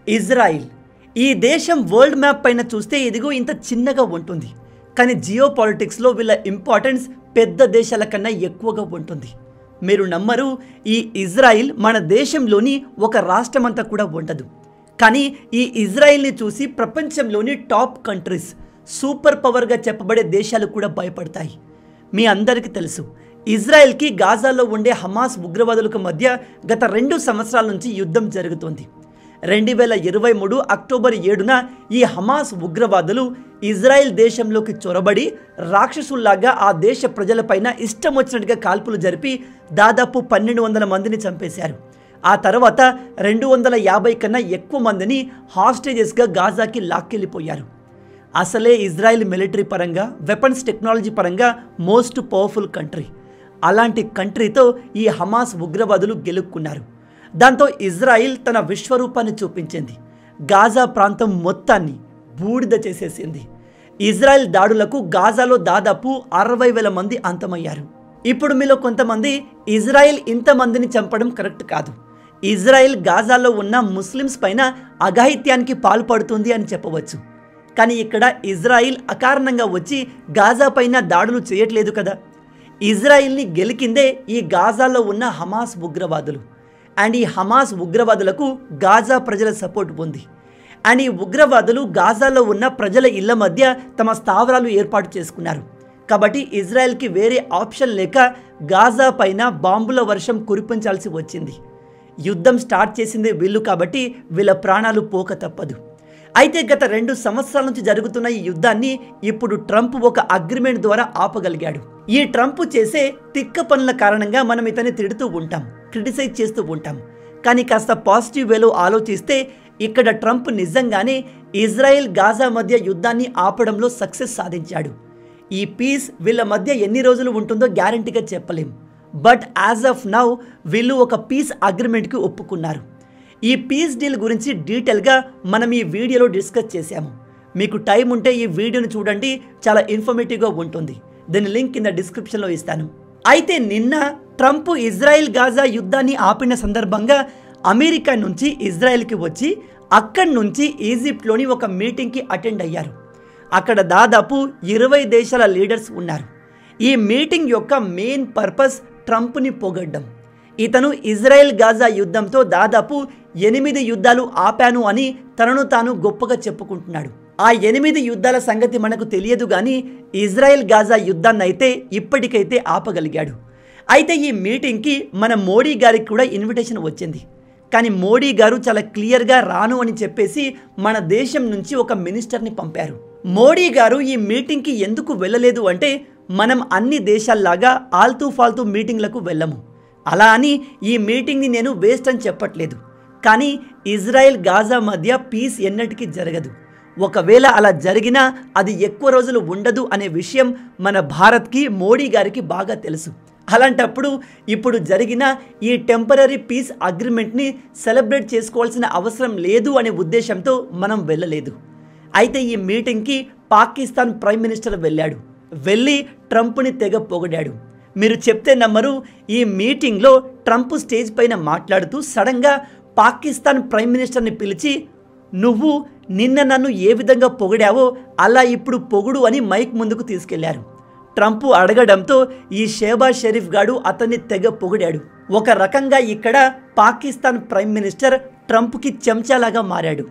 Israel ఈ దేశం world map పైన చూస్తే ఇదిగో ఇంత చిన్నగా ఉంటుంది. కానీ జియో పాలిటిక్స్లో వీళ్ళ ఇంపార్టెన్స్ పెద్ద దేశాల కన్నా ఎక్కువగా ఉంటుంది. మీరు నమ్మరు, ఈ ఇజ్రాయిల్ మన దేశంలోని ఒక రాష్ట్రం అంతా కూడా ఉండదు. కానీ ఈ ఇజ్రాయిల్ని చూసి ప్రపంచంలోని టాప్ కంట్రీస్, సూపర్ పవర్గా చెప్పబడే దేశాలు కూడా భయపడతాయి. మీ అందరికీ తెలుసు, ఇజ్రాయెల్కి గాజాలో ఉండే హమాస్ ఉగ్రవాదులకు మధ్య గత 2 సంవత్సరాల నుంచి యుద్ధం జరుగుతోంది. 2023 అక్టోబర్ 7న ఈ హమాస్ ఉగ్రవాదులు ఇజ్రాయెల్ దేశంలోకి చొరబడి రాక్షసుల్లాగా ఆ దేశ ప్రజలపైన ఇష్టం వచ్చినట్టుగా కాల్పులు జరిపి దాదాపు 1200 మందిని చంపేశారు. ఆ తర్వాత 250 కన్నా ఎక్కువ మందిని హాస్టేజెస్గా గాజాకి లాక్కెళ్ళిపోయారు. అసలే ఇజ్రాయెల్ మిలిటరీ పరంగా, వెపన్స్ టెక్నాలజీ పరంగా మోస్ట్ పవర్ఫుల్ కంట్రీ. అలాంటి కంట్రీతో ఈ హమాస్ ఉగ్రవాదులు గెలుక్కున్నారు. దాంతో ఇజ్రాయిల్ తన విశ్వరూపాన్ని చూపించింది. గాజా ప్రాంతం మొత్తాన్ని బూడిద చేసేసింది. ఇజ్రాయెల్ దాడులకు గాజాలో దాదాపు 60,000 మంది అంతమయ్యారు. ఇప్పుడు మీలో కొంతమంది ఇజ్రాయెల్ ఇంతమందిని చంపడం కరెక్ట్ కాదు, ఇజ్రాయెల్ గాజాలో ఉన్న ముస్లిమ్స్ పైన అఘాయిత్యానికి పాల్పడుతుంది అని చెప్పవచ్చు. కానీ ఇక్కడ ఇజ్రాయిల్ అకారణంగా వచ్చి గాజా పైన దాడులు చేయట్లేదు కదా. ఇజ్రాయిల్ని గెలికిందే ఈ గాజాలో ఉన్న హమాస్ ఉగ్రవాదులు. అండ్ ఈ హమాస్ ఉగ్రవాదులకు గాజా ప్రజల సపోర్ట్ ఉంది. అండ్ ఈ ఉగ్రవాదులు గాజాలో ఉన్న ప్రజల ఇళ్ల మధ్య తమ స్థావరాలు ఏర్పాటు చేసుకున్నారు. కాబట్టి ఇజ్రాయెల్కి వేరే ఆప్షన్ లేక గాజా పైన బాంబుల వర్షం కురిపించాల్సి వచ్చింది. యుద్ధం స్టార్ట్ చేసిందే వీళ్ళు కాబట్టి వీళ్ళ ప్రాణాలు పోక తప్పదు. అయితే గత 2 సంవత్సరాల నుంచి జరుగుతున్న ఈ యుద్ధాన్ని ఇప్పుడు ట్రంప్ ఒక అగ్రిమెంట్ ద్వారా ఆపగలిగాడు. ఈ ట్రంప్ చేసే తిక్క పనుల కారణంగా మనం ఇతన్ని తిడుతూ ఉంటాం, క్రిటిసైజ్ చేస్తూ ఉంటాం. కానీ కాస్త పాజిటివ్ వేలో ఆలోచిస్తే ఇక్కడ ట్రంప్ నిజంగానే ఇజ్రాయెల్ గాజా మధ్య యుద్ధాన్ని ఆపడంలో సక్సెస్ సాధించాడు. ఈ పీస్ వీళ్ళ మధ్య ఎన్ని రోజులు ఉంటుందో గ్యారంటీగా చెప్పలేం. బట్ యాజ్ ఆఫ్ నౌ వీళ్ళు ఒక పీస్ అగ్రిమెంట్కి ఒప్పుకున్నారు. ఈ పీస్ డీల్ గురించి డీటెయిల్గా మనం ఈ వీడియోలో డిస్కస్ చేశాము. మీకు టైం ఉంటే ఈ వీడియోని చూడండి, చాలా ఇన్ఫర్మేటివ్గా ఉంటుంది. దీని లింక్ కింద డిస్క్రిప్షన్లో ఇస్తాను. అయితే నిన్న ట్రంప్ ఇజ్రాయెల్ గాజా యుద్ధాన్ని ఆపిన సందర్భంగా అమెరికా నుంచి ఇజ్రాయెల్కి వచ్చి అక్కడి నుంచి ఈజిప్ట్లోని ఒక మీటింగ్కి అటెండ్ అయ్యారు. అక్కడ దాదాపు 20 దేశాల లీడర్స్ ఉన్నారు. ఈ మీటింగ్ యొక్క మెయిన్ పర్పస్ ట్రంప్ని పొగడ్డం. ఇతను ఇజ్రాయెల్ గాజా యుద్ధంతో దాదాపు 8 యుద్ధాలు ఆపాను అని తనను తాను గొప్పగా చెప్పుకుంటున్నాడు. ఆ 8 యుద్ధాల సంగతి మనకు తెలియదు కానీ ఇజ్రాయెల్ గాజా యుద్ధాన్ని అయితే ఇప్పటికైతే ఆపగలిగాడు. అయితే ఈ మీటింగ్కి మన మోడీ గారికి కూడా ఇన్విటేషన్ వచ్చింది. కానీ మోడీ గారు చాలా క్లియర్గా రాను అని చెప్పేసి మన దేశం నుంచి ఒక మినిస్టర్ని పంపారు. మోడీ గారు ఈ మీటింగ్కి ఎందుకు వెళ్ళలేదు అంటే, మనం అన్ని దేశాల్లాగా ఆల్తూ ఫాల్తూ మీటింగ్లకు వెళ్ళము. అలా అని ఈ మీటింగ్ని నేను వేస్ట్ అని చెప్పట్లేదు. కానీ ఇజ్రాయెల్ గాజా మధ్య పీస్ ఎన్నటికీ జరగదు. ఒకవేళ అలా జరిగినా అది ఎక్కువ రోజులు ఉండదు అనే విషయం మన భారత్కి, మోడీ గారికి బాగా తెలుసు. అలాంటప్పుడు ఇప్పుడు జరిగిన ఈ టెంపరరీ పీస్ అగ్రిమెంట్ని సెలబ్రేట్ చేసుకోవాల్సిన అవసరం లేదు అనే ఉద్దేశంతో మనం వెళ్ళలేదు. అయితే ఈ మీటింగ్కి పాకిస్తాన్ ప్రైమ్ మినిస్టర్ వెళ్ళాడు. వెళ్ళి ట్రంప్ని తెగ పొగిడాడు. మీరు చెప్తే నమ్మరు, ఈ మీటింగ్లో ట్రంప్ స్టేజ్ పైన మాట్లాడుతూ సడన్గా పాకిస్తాన్ ప్రైమ్ మినిస్టర్ని పిలిచి, నువ్వు నిన్న నన్ను ఏ విధంగా పొగిడావో అలా ఇప్పుడు పొగుడు అని మైక్ ముందుకు తీసుకెళ్లారు. ట్రంప్ అడగడంతో ఈ షెహబాజ్ షరీఫ్ గాడు అతన్ని తెగ పొగిడాడు. ఒక రకంగా ఇక్కడ పాకిస్తాన్ ప్రైమ్ మినిస్టర్ ట్రంప్కి చెంచాలాగా మారాడు.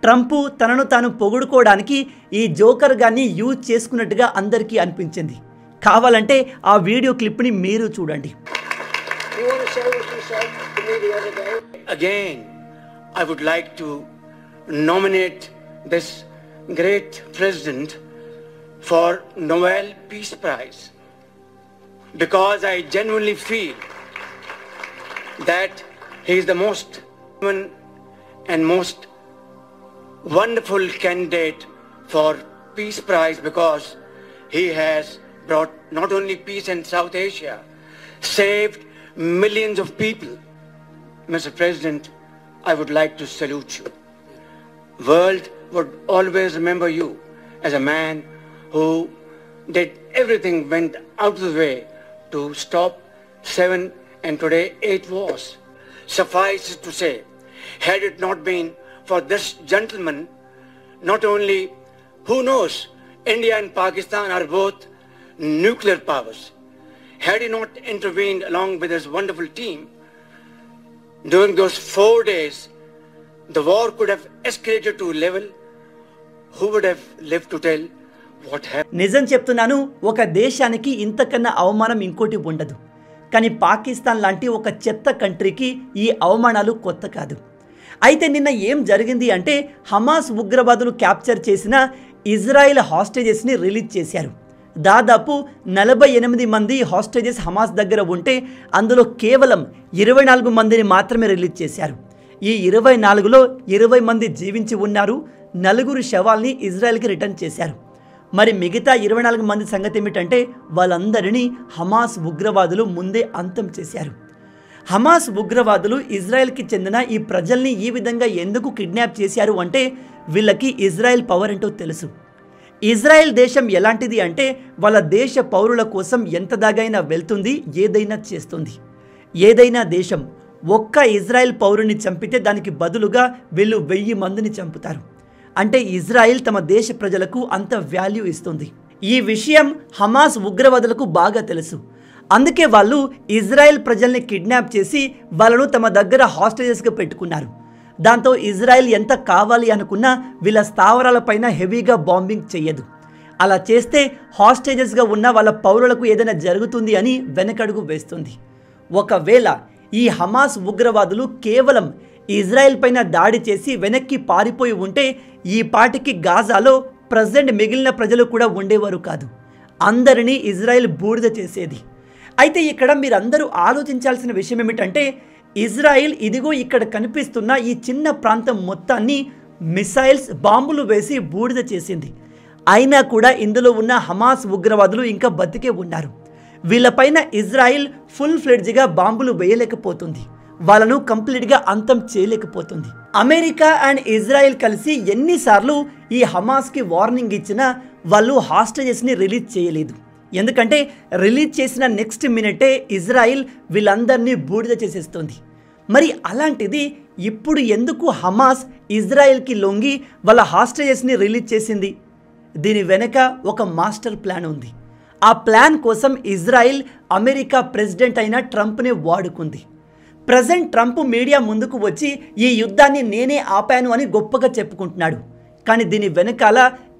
ట్రంప్ తనను తాను పొగుడుకోవడానికి ఈ జోకర్ గాన్ని యూజ్ చేసుకున్నట్టుగా అందరికీ అనిపించింది. కావాలంటే ఆ వీడియో క్లిప్ని మీరు చూడండి. Again, I would like to nominate this great president for Nobel Peace Prize because I genuinely feel that he is the most human and most wonderful candidate for Peace Prize because he has brought not only peace in South Asia, saved millions of people. Mr. President, I would like to salute you. World would always remember you as a man who did everything, went out of the way to stop 7 and today 8 wars. Suffice it to say, had it not been for this gentleman, not only, who knows, India and Pakistan are both nuclear powers. Had he not intervened along with his wonderful team, during those 4 days, the war could have escalated to a level. Who would have lived to tell what happened? నిజం చెప్తున్నాను, ఒక దేశానికి ఇంతకన్నా అవమానం ఇంకోటి ఉండదు. కానీ పాకిస్తాన్ లాంటి ఒక చెత్త కంట్రీకి ఈ అవమానాలు కొత్త కాదు. అయితే నిన్న ఏం జరిగింది అంటే, హమాస్ ఉగ్రవాదులు క్యాప్చర్ చేసిన ఇజ్రాయెల్ హాస్టేజెస్ని రిలీజ్ చేశారు. దాదాపు 48 మంది హాస్టేజెస్ హమాస్ దగ్గర ఉంటే అందులో కేవలం 24 మందిని మాత్రమే రిలీజ్ చేశారు. ఈ 24లో 20 మంది జీవించి ఉన్నారు. 4 శవాల్ని ఇజ్రాయెల్కి రిటర్న్ చేశారు. మరి మిగతా 24 మంది సంగతి ఏమిటంటే, వాళ్ళందరినీ హమాస్ ఉగ్రవాదులు ముందే అంతం చేశారు. హమాస్ ఉగ్రవాదులు ఇజ్రాయెల్కి చెందిన ఈ ప్రజల్ని ఈ విధంగా ఎందుకు కిడ్నాప్ చేశారు అంటే, వీళ్ళకి ఇజ్రాయెల్ పవర్ ఏంటో తెలుసు. ఇజ్రాయెల్ దేశం ఎలాంటిది అంటే, వాళ్ళ దేశ పౌరుల కోసం ఎంత దాగైనా వెళ్తుంది, ఏదైనా చేస్తుంది. ఏదైనా దేశం ఒక్క ఇజ్రాయెల్ పౌరుని చంపితే దానికి బదులుగా వీళ్ళు 1000 మందిని చంపుతారు. అంటే ఇజ్రాయెల్ తమ దేశ ప్రజలకు అంత వాల్యూ ఇస్తుంది. ఈ విషయం హమాస్ ఉగ్రవాదులకు బాగా తెలుసు. అందుకే వాళ్ళు ఇజ్రాయెల్ ప్రజల్ని కిడ్నాప్ చేసి వాళ్ళను తమ దగ్గర హాస్టేజెస్గా పెట్టుకున్నారు. దాంతో ఇజ్రాయెల్ ఎంత కావాలి అనుకున్నా వీళ్ళ స్థావరాలపైన హెవీగా బాంబింగ్ చేయదు. అలా చేస్తే హాస్టేజెస్గా ఉన్న వాళ్ళ పౌరులకు ఏదైనా జరుగుతుంది అని వెనకడుగు వేస్తుంది. ఒకవేళ ఈ హమాస్ ఉగ్రవాదులు కేవలం ఇజ్రాయెల్ పైన దాడి చేసి వెనక్కి పారిపోయి ఉంటే ఈ పాటికి గాజాలో ప్రజెంట్ మిగిలిన ప్రజలు కూడా ఉండేవారు కాదు. అందరినీ ఇజ్రాయెల్ బూడిద చేసేది. అయితే ఇక్కడ మీరందరూ ఆలోచించాల్సిన విషయం ఏమిటంటే, ఇజ్రాయెల్ ఇదిగో ఇక్కడ కనిపిస్తున్న ఈ చిన్న ప్రాంతం మొత్తాన్ని మిసైల్స్, బాంబులు వేసి బూడిద చేసింది. అయినా కూడా ఇందులో ఉన్న హమాస్ ఉగ్రవాదులు ఇంకా బతికే ఉన్నారు. వీళ్ళపైన ఇజ్రాయెల్ ఫుల్ ఫ్లెడ్జ్గా బాంబులు వేయలేకపోతుంది. వాళ్ళను కంప్లీట్గా అంతం చేయలేకపోతుంది. అమెరికా అండ్ ఇజ్రాయెల్ కలిసి ఎన్నిసార్లు ఈ హమాస్కి వార్నింగ్ ఇచ్చినా వాళ్ళు హాస్టేజెస్ని రిలీజ్ చేయలేదు. ఎందుకంటే రిలీజ్ చేసిన నెక్స్ట్ మినిటే ఇజ్రాయెల్ వీళ్ళందరినీ బూడిద చేసేస్తుంది. మరి అలాంటిది ఇప్పుడు ఎందుకు హమాస్ ఇజ్రాయెల్కి లొంగి వాళ్ళ హాస్టేజెస్ని రిలీజ్ చేసింది? దీని వెనక ఒక మాస్టర్ ప్లాన్ ఉంది. ఆ ప్లాన్ కోసం ఇజ్రాయెల్ అమెరికా ప్రెసిడెంట్ అయిన ట్రంప్ని వాడుకుంది. ప్రజెంట్ ట్రంప్ మీడియా ముందుకు వచ్చి ఈ యుద్ధాన్ని నేనే ఆపాను అని గొప్పగా చెప్పుకుంటున్నాడు. కానీ దీని వెనకాల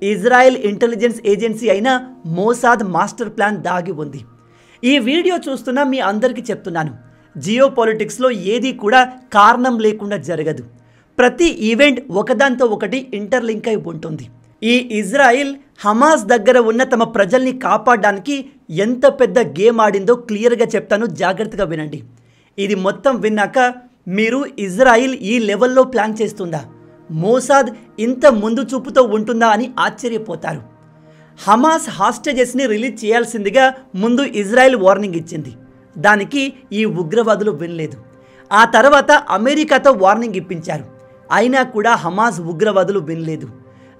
ఇజ్రాయెల్ ఇంటెలిజెన్స్ ఏజెన్సీ అయిన మోసాద్ మాస్టర్ ప్లాన్ దాగి ఉంది. ఈ వీడియో చూస్తున్న మీ అందరికీ చెప్తున్నాను, జియో పాలిటిక్స్లో ఏది కూడా కారణం లేకుండా జరగదు. ప్రతి ఈవెంట్ ఒకదాంతో ఒకటి ఇంటర్లింక్ అయి ఉంటుంది. ఈ ఇజ్రాయెల్ హమాస్ దగ్గర ఉన్న తమ ప్రజల్ని కాపాడడానికి ఎంత పెద్ద గేమ్ ఆడిందో క్లియర్గా చెప్తాను, జాగ్రత్తగా వినండి. ఇది మొత్తం విన్నాక మీరు ఇజ్రాయెల్ ఈ లెవెల్లో ప్లాన్ చేస్తుందా, మోసాద్ ఇంత ముందు చూపుతో ఉంటుందా అని ఆశ్చర్యపోతారు. హమాస్ హాస్టేజెస్ని రిలీజ్ చేయాల్సిందిగా ముందు ఇజ్రాయెల్ వార్నింగ్ ఇచ్చింది. దానికి ఈ ఉగ్రవాదులు వినలేదు. ఆ తర్వాత అమెరికాతో వార్నింగ్ ఇప్పించారు. అయినా కూడా హమాస్ ఉగ్రవాదులు వినలేదు.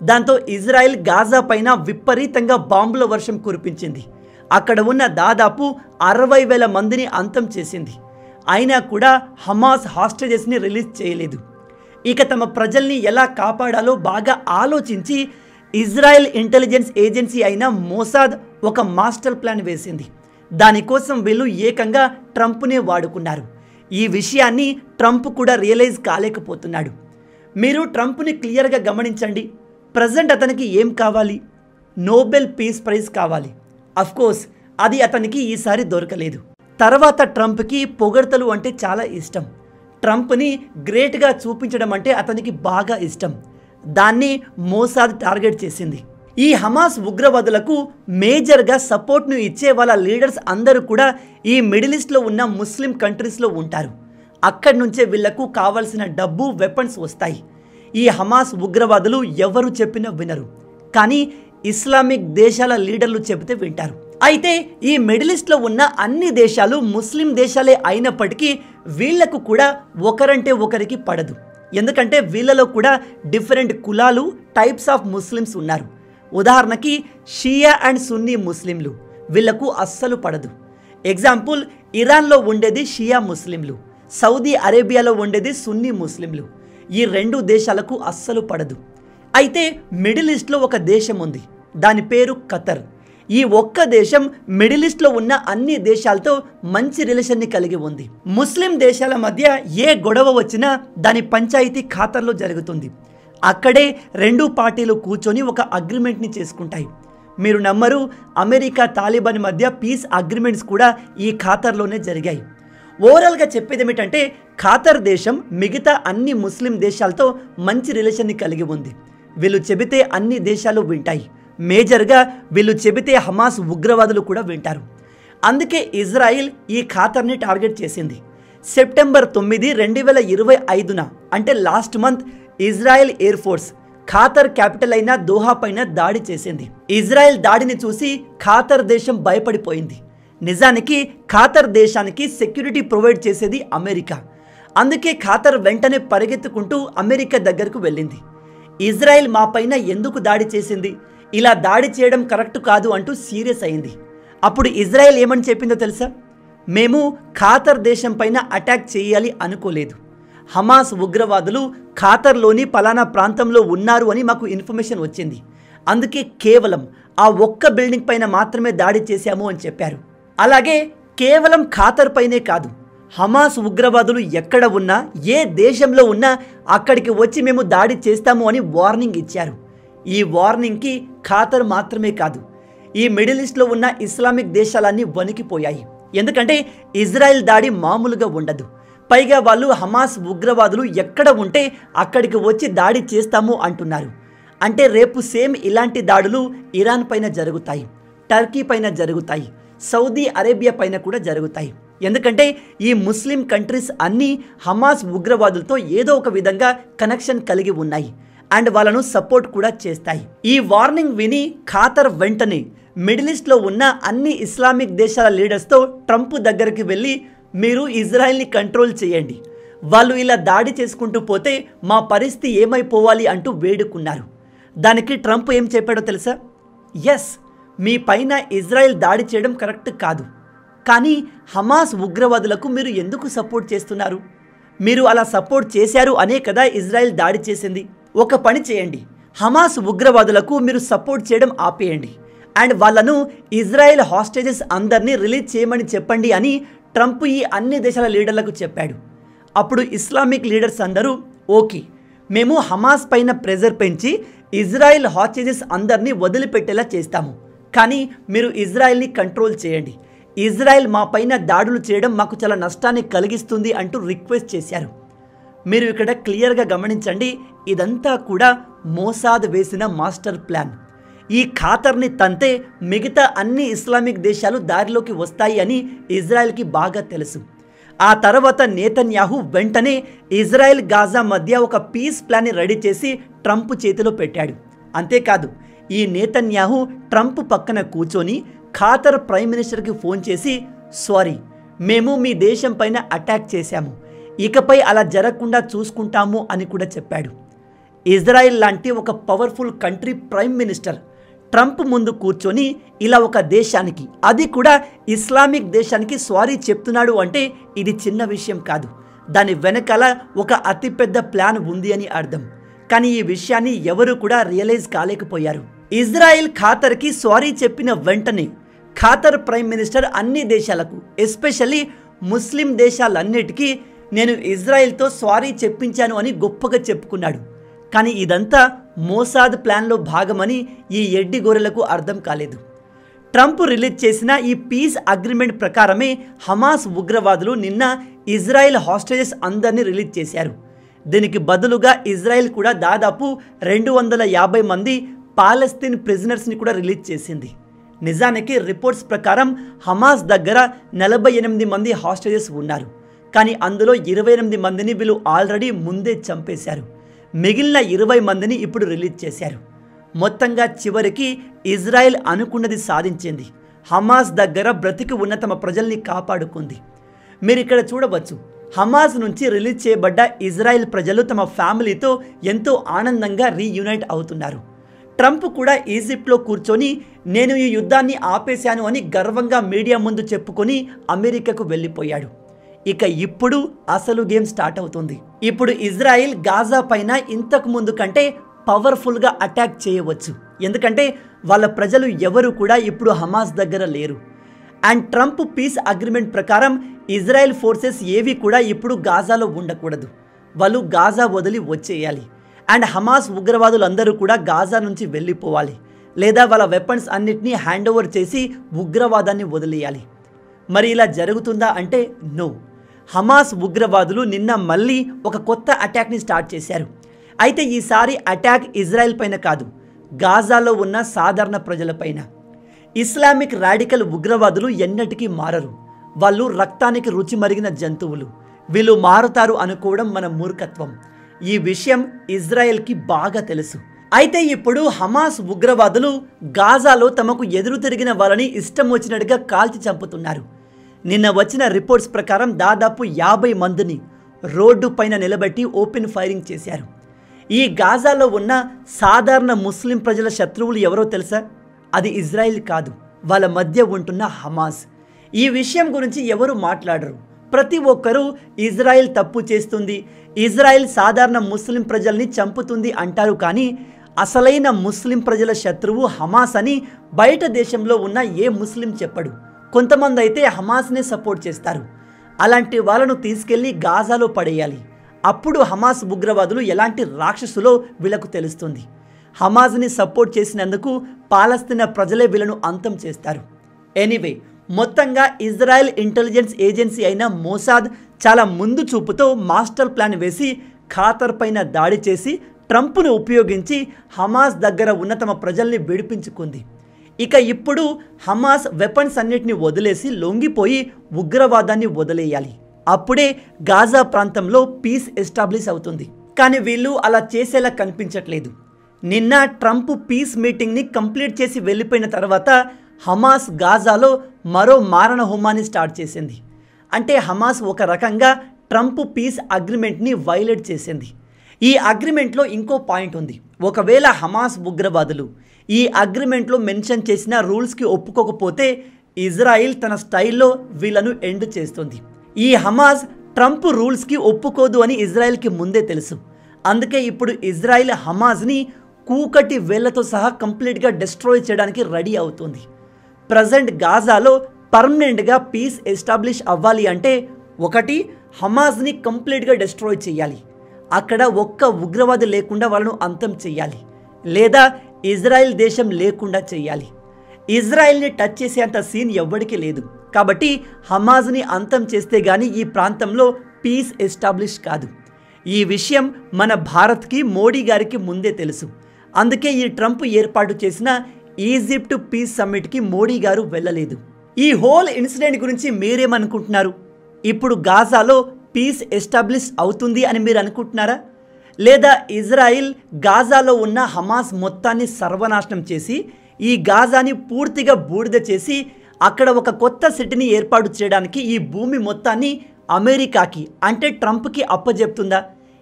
దాంతో ఇజ్రాయెల్ గాజా పైన విపరీతంగా బాంబుల వర్షం కురిపించింది. అక్కడ ఉన్న దాదాపు 60,000 మందిని అంతం చేసింది. అయినా కూడా హమాస్ హాస్టేజెస్ని రిలీజ్ చేయలేదు. ఇక తమ ప్రజల్ని ఎలా కాపాడాలో బాగా ఆలోచించి ఇజ్రాయెల్ ఇంటెలిజెన్స్ ఏజెన్సీ అయిన మోసాద్ ఒక మాస్టర్ ప్లాన్ వేసింది. దానికోసం వీళ్ళు ఏకంగా ట్రంప్నే వాడుకున్నారు. ఈ విషయాన్ని ట్రంప్ కూడా రియలైజ్ కాలేకపోతున్నాడు. మీరు ట్రంప్ని క్లియర్గా గమనించండి. ప్రజెంట్ అతనికి ఏం కావాలి? నోబెల్ పీస్ ప్రైజ్ కావాలి. అఫ్కోర్స్ అది అతనికి ఈసారి దొరకలేదు. తర్వాత ట్రంప్కి పొగడ్తలు అంటే చాలా ఇష్టం. ట్రంప్ని గ్రేట్గా చూపించడం అంటే అతనికి బాగా ఇష్టం. దాన్ని మోసాద్ టార్గెట్ చేసింది. ఈ హమాస్ ఉగ్రవాదులకు మేజర్గా సపోర్ట్ను ఇచ్చే వాళ్ళ లీడర్స్ అందరూ కూడా ఈ మిడిల్ ఈస్ట్లో ఉన్న ముస్లిం కంట్రీస్లో ఉంటారు. అక్కడి నుంచే వీళ్లకు కావాల్సిన డబ్బు, వెపన్స్ వస్తాయి. ఈ హమాస్ ఉగ్రవాదులు ఎవరు చెప్పినా వినరు, కానీ ఇస్లామిక్ దేశాల లీడర్లు చెబితే వింటారు. అయితే ఈ మిడిల్ ఈస్ట్లో ఉన్న అన్ని దేశాలు ముస్లిం దేశాలే అయినప్పటికీ వీళ్లకు కూడా ఒకరంటే ఒకరికి పడదు. ఎందుకంటే వీళ్ళలో కూడా డిఫరెంట్ కులాలు, టైప్స్ ఆఫ్ ముస్లిమ్స్ ఉన్నారు. ఉదాహరణకి షియా అండ్ సున్నీ ముస్లింలు, వీళ్లకు అస్సలు పడదు. ఎగ్జాంపుల్, ఇరాన్లో ఉండేది షియా ముస్లింలు, సౌదీ అరేబియాలో ఉండేది సున్నీ ముస్లింలు. ఈ రెండు దేశాలకు అస్సలు పడదు. అయితే మిడిల్ ఈస్ట్లో ఒక దేశం ఉంది, దాని పేరు ఖతర్. ఈ ఒక్క దేశం మిడిల్ ఈస్ట్లో ఉన్న అన్ని దేశాలతో మంచి రిలేషన్ని కలిగి ఉంది. ముస్లిం దేశాల మధ్య ఏ గొడవ వచ్చినా దాని పంచాయతీ ఖాతర్లో జరుగుతుంది. అక్కడే రెండు పార్టీలు కూర్చొని ఒక అగ్రిమెంట్ని చేసుకుంటాయి. మీరు నమ్మరు, అమెరికా తాలిబాన్ మధ్య పీస్ అగ్రిమెంట్స్ కూడా ఈ ఖాతర్లోనే జరిగాయి. ఓవరాల్గా చెప్పేది ఏమిటంటే ఖాతర్ దేశం మిగతా అన్ని ముస్లిం దేశాలతో మంచి రిలేషన్ని కలిగి ఉంది. వీళ్ళు చెబితే అన్ని దేశాలు వింటాయి. మేజర్గా వీళ్ళు చెబితే హమాస్ ఉగ్రవాదులు కూడా వింటారు. అందుకే ఇజ్రాయిల్ ఈ ఖాతర్ని టార్గెట్ చేసింది. సెప్టెంబర్ 9, 2025 అంటే last month Israel Air Force Qatar capital అయిన దోహా పైన దాడి చేసింది. ఇజ్రాయెల్ దాడిని చూసి ఖాతర్ దేశం భయపడిపోయింది. నిజానికి ఖాతర్ దేశానికి సెక్యూరిటీ ప్రొవైడ్ చేసేది అమెరికా. అందుకే ఖాతర్ వెంటనే పరిగెత్తుకుంటూ అమెరికా దగ్గరకు వెళ్ళింది. ఇజ్రాయెల్ మా పైన ఎందుకు దాడి చేసింది, ఇలా దాడి చేయడం కరెక్ట్ కాదు అంటూ సీరియస్ అయింది. అప్పుడు ఇజ్రాయెల్ ఏమని చెప్పిందో తెలుసా? మేము ఖాతర్ దేశం పైన అటాక్ చేయాలి అనుకోలేదు. హమాస్ ఉగ్రవాదులు ఖాతర్లోని పలానా ప్రాంతంలో ఉన్నారు అని మాకు ఇన్ఫర్మేషన్ వచ్చింది. అందుకే కేవలం ఆ ఒక్క బిల్డింగ్ పైన మాత్రమే దాడి చేశాము అని చెప్పారు. అలాగే కేవలం ఖాతర్ పైనే కాదు, హమాస్ ఉగ్రవాదులు ఎక్కడ ఉన్నా, ఏ దేశంలో ఉన్నా అక్కడికి వచ్చి మేము దాడి చేస్తాము అని వార్నింగ్ ఇచ్చారు. ఈ వార్నింగ్కి ఖాతర్ మాత్రమే కాదు, ఈ మిడిల్ ఈస్ట్లో ఉన్న ఇస్లామిక్ దేశాలన్నీ వణికిపోయాయి. ఎందుకంటే ఇజ్రాయెల్ దాడి మామూలుగా ఉండదు. పైగా వాళ్ళు హమాస్ ఉగ్రవాదులు ఎక్కడ ఉంటే అక్కడికి వచ్చి దాడి చేస్తాము అంటున్నారు. అంటే రేపు సేమ్ ఇలాంటి దాడులు ఇరాన్ పైన జరుగుతాయి, టర్కీ పైన జరుగుతాయి, సౌదీ అరేబియా పైన కూడా జరుగుతాయి. ఎందుకంటే ఈ ముస్లిం కంట్రీస్ అన్నీ హమాస్ ఉగ్రవాదులతో ఏదో ఒక విధంగా కనెక్షన్ కలిగి ఉన్నాయి అండ్ వాళ్ళను సపోర్ట్ కూడా చేస్తాయి. ఈ వార్నింగ్ విని ఖాతర్ వెంటనే మిడిల్ ఈస్ట్లో ఉన్న అన్ని ఇస్లామిక్ దేశాల లీడర్స్తో ట్రంప్ దగ్గరికి వెళ్ళి మీరు ఇజ్రాయెల్ని కంట్రోల్ చేయండి, వాళ్ళు ఇలా దాడి చేసుకుంటూ పోతే మా పరిస్థితి ఏమైపోవాలి అంటూ వేడుకున్నారు. దానికి ట్రంప్ ఏం చెప్పాడో తెలుసా? ఎస్, మీ పైన ఇజ్రాయెల్ దాడి చేయడం కరెక్ట్ కాదు, కానీ హమాస్ ఉగ్రవాదులకు మీరు ఎందుకు సపోర్ట్ చేస్తున్నారు? మీరు అలా సపోర్ట్ చేశారు అనే కదా ఇజ్రాయెల్ దాడి చేసింది. ఒక పని చేయండి, హమాస్ ఉగ్రవాదులకు మీరు సపోర్ట్ చేయడం ఆపేయండి అండ్ వాళ్ళను ఇజ్రాయెల్ హాస్టేజెస్ అందరినీ రిలీజ్ చేయమని చెప్పండి అని ట్రంప్ ఈ అన్ని దేశాల లీడర్లకు చెప్పాడు. అప్పుడు ఇస్లామిక్ లీడర్స్ అందరూ ఓకే, మేము హమాస్ పైన ప్రెజర్ పెంచి ఇజ్రాయెల్ హాస్టేజెస్ అందరినీ వదిలిపెట్టేలా చేస్తాము, కానీ మీరు ఇజ్రాయెల్ని కంట్రోల్ చేయండి, ఇజ్రాయెల్ మా పైన దాడులు చేయడం మాకు చాలా నష్టాన్ని కలిగిస్తుంది అంటూ రిక్వెస్ట్ చేశారు. మీరు ఇక్కడ క్లియర్గా గమనించండి, ఇదంతా కూడా మోసాద్ వేసిన మాస్టర్ ప్లాన్. ఈ ఖాతర్ని తంతే మిగతా అన్ని ఇస్లామిక్ దేశాలు దారిలోకి వస్తాయి అని ఇజ్రాయెల్కి బాగా తెలుసు. ఆ తర్వాత నేతన్యాహు వెంటనే ఇజ్రాయెల్ గాజా మధ్య ఒక పీస్ ప్లాన్ని రెడీ చేసి ట్రంప్ చేతిలో పెట్టాడు. అంతేకాదు, ఈ నేతన్యాహు ట్రంప్ పక్కన కూర్చొని ఖాతర్ ప్రైమ్ మినిస్టర్కి ఫోన్ చేసి సారీ, మేము మీ దేశం పైన అటాక్ చేశాము, ఇకపై అలా జరగకుండా చూసుకుంటాము అని కూడా చెప్పాడు. ఇజ్రాయెల్ లాంటి ఒక powerful country prime minister Trump ముందు కూర్చొని ఇలా ఒక దేశానికి, అది కూడా ఇస్లామిక్ దేశానికి సారీ చెప్తున్నాడు అంటే ఇది చిన్న విషయం కాదు. దాని వెనకాల ఒక అతిపెద్ద ప్లాన్ ఉంది అని అర్థం. కానీ ఈ విషయాన్ని ఎవరు కూడా రియలైజ్ కాలేకపోయారు. ఇజ్రాయెల్ ఖాతర్కి సారీ చెప్పిన వెంటనే ఖాతర్ ప్రైమ్ మినిస్టర్ అన్ని దేశాలకు, ఎస్పెషల్లీ ముస్లిం దేశాలన్నిటికీ నేను ఇజ్రాయెల్తో సారీ చెప్పించాను అని గొప్పగా చెప్పుకున్నాడు. కానీ ఇదంతా మోసాద్ ప్లాన్లో భాగమని ఈ ఎడ్డి గొర్రెలకు అర్థం కాలేదు. ట్రంప్ రిలీజ్ చేసిన ఈ పీస్ అగ్రిమెంట్ ప్రకారమే హమాస్ ఉగ్రవాదులు నిన్న ఇజ్రాయెల్ హాస్టేజెస్ అందరినీ రిలీజ్ చేశారు. దీనికి బదులుగా ఇజ్రాయెల్ కూడా దాదాపు 250 మంది పాలస్తీన్ ప్రిజనర్స్ని కూడా రిలీజ్ చేసింది. నిజానికి రిపోర్ట్స్ ప్రకారం హమాస్ దగ్గర 48 మంది హాస్టేజెస్ ఉన్నారు. కానీ అందులో 28 మందిని వీళ్ళు ఆల్రెడీ ముందే చంపేశారు. మిగిలిన 20 మందిని ఇప్పుడు రిలీజ్ చేశారు. మొత్తంగా చివరికి ఇజ్రాయెల్ అనుకున్నది సాధించింది. హమాస్ దగ్గర బ్రతికి ఉన్న తమ ప్రజల్ని కాపాడుకుంది. మీరు ఇక్కడ చూడవచ్చు, హమాస్ నుంచి రిలీజ్ చేయబడ్డ ఇజ్రాయెల్ ప్రజలు తమ ఫ్యామిలీతో ఎంతో ఆనందంగా రీయూనైట్ అవుతున్నారు. ట్రంప్ కూడా ఈజిప్ట్లో కూర్చొని నేను ఈ యుద్ధాన్ని ఆపేశాను అని గర్వంగా మీడియా ముందు చెప్పుకొని అమెరికాకు వెళ్ళిపోయాడు. ఇక ఇప్పుడు అసలు గేమ్ స్టార్ట్ అవుతుంది. ఇప్పుడు ఇజ్రాయిల్ గాజా పైన ఇంతకు ముందు కంటే పవర్ఫుల్గా అటాక్ చేయవచ్చు. ఎందుకంటే వాళ్ళ ప్రజలు ఎవరు కూడా ఇప్పుడు హమాస్ దగ్గర లేరు. అండ్ ట్రంప్ పీస్ అగ్రిమెంట్ ప్రకారం ఇజ్రాయెల్ ఫోర్సెస్ ఏవి కూడా ఇప్పుడు గాజాలో ఉండకూడదు. వాళ్ళు గాజా వదిలి వచ్చేయాలి. అండ్ హమాస్ ఉగ్రవాదులందరూ కూడా గాజా నుంచి వెళ్ళిపోవాలి, లేదా వాళ్ళ వెపన్స్ అన్నిటినీ హ్యాండ్ ఓవర్ చేసి ఉగ్రవాదాన్ని వదిలేయాలి. మరి ఇలా జరుగుతుందా అంటే నో. హమాస్ ఉగ్రవాదులు నిన్న మళ్ళీ ఒక కొత్త అటాక్ని స్టార్ట్ చేశారు. అయితే ఈసారి అటాక్ ఇజ్రాయెల్ పైన కాదు, గాజాలో ఉన్న సాధారణ ప్రజలపైన. ఇస్లామిక్ రాడికల్ ఉగ్రవాదులు ఎన్నటికీ మారరు. వాళ్ళు రక్తానికి రుచి మరిగిన జంతువులు. వీళ్ళు మారుతారు అనుకోవడం మన మూర్ఖత్వం. ఈ విషయం ఇజ్రాయెల్కి బాగా తెలుసు. అయితే ఇప్పుడు హమాస్ ఉగ్రవాదులు గాజాలో తమకు ఎదురు తిరిగిన వాళ్ళని ఇష్టం వచ్చినట్టుగా కాల్చి చంపుతున్నారు. నిన్న వచ్చిన రిపోర్ట్స్ ప్రకారం దాదాపు 50 మందిని రోడ్డు పైన నిలబెట్టి ఓపెన్ ఫైరింగ్ చేశారు. ఈ గాజాలో ఉన్న సాధారణ ముస్లిం ప్రజల శత్రువులు ఎవరో తెలుసా? అది ఇజ్రాయిల్ కాదు, వాళ్ళ మధ్య ఉంటున్న హమాస్. ఈ విషయం గురించి ఎవరు మాట్లాడరు. ప్రతి ఒక్కరూ ఇజ్రాయిల్ తప్పు చేస్తుంది, ఇజ్రాయిల్ సాధారణ ముస్లిం ప్రజల్ని చంపుతుంది అంటారు. కానీ అసలైన ముస్లిం ప్రజల శత్రువు హమాస్ అని బయట దేశంలో ఉన్న ఏ ముస్లిం చెప్పడు. కొంతమంది అయితే హమాస్నే సపోర్ట్ చేస్తారు. అలాంటి వాళ్ళను తీసుకెళ్లి గాజాలో పడేయాలి. అప్పుడు హమాస్ ఉగ్రవాదులు ఎలాంటి రాక్షసులో వీళ్ళకు తెలుస్తుంది. హమాస్ని సపోర్ట్ చేసినందుకు పాలస్తీనా ప్రజలే వీళ్ళను అంతం చేస్తారు. ఎనీవే, మొత్తంగా ఇజ్రాయెల్ ఇంటెలిజెన్స్ ఏజెన్సీ అయిన మోసాద్ చాలా ముందు చూపుతో మాస్టర్ ప్లాన్ వేసి ఖాతర్ పైన దాడి చేసి ట్రంప్ను ఉపయోగించి హమాస్ దగ్గర ఉన్న తమ ప్రజల్ని విడిపించుకుంది. ఇక ఇప్పుడు హమాస్ వెపన్స్ అన్నిటిని వదిలేసి లొంగిపోయి ఉగ్రవాదాన్ని వదిలేయాలి. అప్పుడే గాజా ప్రాంతంలో పీస్ ఎస్టాబ్లిష్ అవుతుంది. కానీ వీళ్ళు అలా చేసేలా కనిపించట్లేదు. నిన్న ట్రంప్ పీస్ మీటింగ్ని కంప్లీట్ చేసి వెళ్ళిపోయిన తర్వాత హమాస్ గాజాలో మరో మారణ హోమాన్ని స్టార్ట్ చేసింది. అంటే హమాస్ ఒక రకంగా ట్రంప్ పీస్ అగ్రిమెంట్ని వైలేట్ చేసింది. ఈ అగ్రిమెంట్లో ఇంకో పాయింట్ ఉంది. ఒకవేళ హమాస్ ఉగ్రవాదులు ఈ అగ్రిమెంట్లో మెన్షన్ చేసిన రూల్స్కి ఒప్పుకోకపోతే ఇజ్రాయిల్ తన స్టైల్లో వీళ్ళను ఎండ్ చేస్తుంది. ఈ హమాస్ ట్రంప్ రూల్స్కి ఒప్పుకోదు అని ఇజ్రాయిల్కి ముందే తెలుసు. అందుకే ఇప్పుడు ఇజ్రాయిల్ హమాస్ని కూకటి వేళ్లతో సహా కంప్లీట్గా డిస్ట్రాయ్ చేయడానికి రెడీ అవుతుంది. ప్రజెంట్ గాజాలో పర్మనెంట్గా పీస్ ఎస్టాబ్లిష్ అవ్వాలి అంటే ఒకటి, హమాస్ని కంప్లీట్గా డిస్ట్రాయ్ చేయాలి. అక్కడ ఒక్క ఉగ్రవాది లేకుండా వాళ్ళను అంతం చేయాలి, లేదా ఇజ్రాయెల్ దేశం లేకుండా చేయాలి. ఇజ్రాయెల్ని టచ్ చేసేంత సీన్ ఎవ్వడికి లేదు. కాబట్టి హమాస్ని అంతం చేస్తే గానీ ఈ ప్రాంతంలో పీస్ ఎస్టాబ్లిష్ కాదు. ఈ విషయం మన భారత్కి మోడీ గారికి ముందే తెలుసు. అందుకే ఈ ట్రంప్ ఏర్పాటు చేసిన ఈజిప్ట్ పీస్ సమ్మిట్కి మోడీ గారు వెళ్ళలేదు. ఈ హోల్ ఇన్సిడెంట్ గురించి మీరేమనుకుంటున్నారు? ఇప్పుడు గాజాలో పీస్ ఎస్టాబ్లిష్ అవుతుంది అని మీరు అనుకుంటున్నారా? లేదా ఇజ్రాయిల్ గాజాలో ఉన్న హమాస్ మొత్తాన్ని సర్వనాశనం చేసి ఈ గాజాని పూర్తిగా బూడిద చేసి అక్కడ ఒక కొత్త సిటీని ఏర్పాటు చేయడానికి ఈ భూమి మొత్తాన్ని అమెరికాకి అంటే ట్రంప్కి అప్పజెప్తుందా?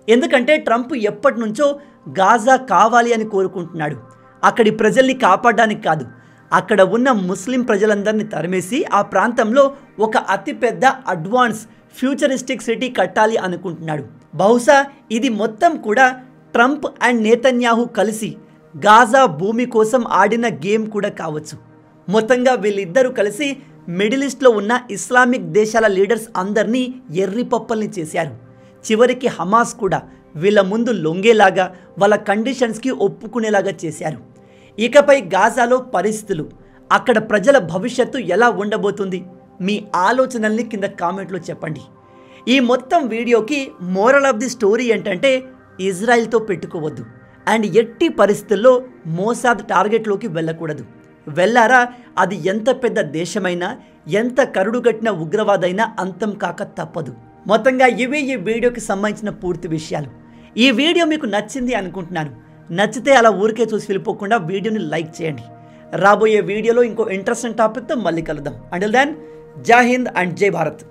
ఎందుకంటే ట్రంప్ ఎప్పటి నుంచో గాజా కావాలి అని కోరుకుంటున్నాడు. అక్కడి ప్రజల్ని కాపాడడానికి కాదు, అక్కడ ఉన్న ముస్లిం ప్రజలందరినీ తరిమేసి ఆ ప్రాంతంలో ఒక అతిపెద్ద అడ్వాన్స్ ఫ్యూచరిస్టిక్ సిటీ కట్టాలి అనుకుంటున్నాడు. బహుశా ఇది మొత్తం కూడా ట్రంప్ అండ్ నేతన్యాహు కలిసి గాజా భూమి కోసం ఆడిన గేమ్ కూడా కావచ్చు. మొత్తంగా వీళ్ళిద్దరూ కలిసి మిడిల్ ఈస్ట్లో ఉన్న ఇస్లామిక్ దేశాల లీడర్స్ అందరినీ ఎర్రిపప్పల్ని చేశారు. చివరికి హమాస్ కూడా వీళ్ళ ముందు లొంగేలాగా వాళ్ళ కండిషన్స్కి ఒప్పుకునేలాగా చేశారు. ఇకపై గాజాలో పరిస్థితులు, అక్కడ ప్రజల భవిష్యత్తు ఎలా ఉండబోతుంది? మీ ఆలోచనల్ని కింద కామెంట్లో చెప్పండి. ఈ మొత్తం వీడియోకి మోరల్ ఆఫ్ ది స్టోరీ ఏంటంటే ఇజ్రాయిల్తో పెట్టుకోవద్దు అండ్ ఎట్టి పరిస్థితుల్లో మోసాద్ టార్గెట్లోకి వెళ్ళకూడదు. వెళ్ళారా అది ఎంత పెద్ద దేశమైనా ఎంత కరుడుగట్టిన ఉగ్రవాదైనా అంతం కాక తప్పదు. మొత్తంగా ఇవే ఈ వీడియోకి సంబంధించిన పూర్తి విషయాలు. ఈ వీడియో మీకు నచ్చింది అనుకుంటున్నాను. నచ్చితే అలా ఊరికే చూసి వెళ్ళిపోకుండా వీడియోని లైక్ చేయండి. రాబోయే వీడియోలో ఇంకో ఇంట్రెస్టింగ్ టాపిక్తో మళ్ళీ కలుద్దాం. అంటిల్ దెన్, జై హింద్ అండ్ జై భారత్.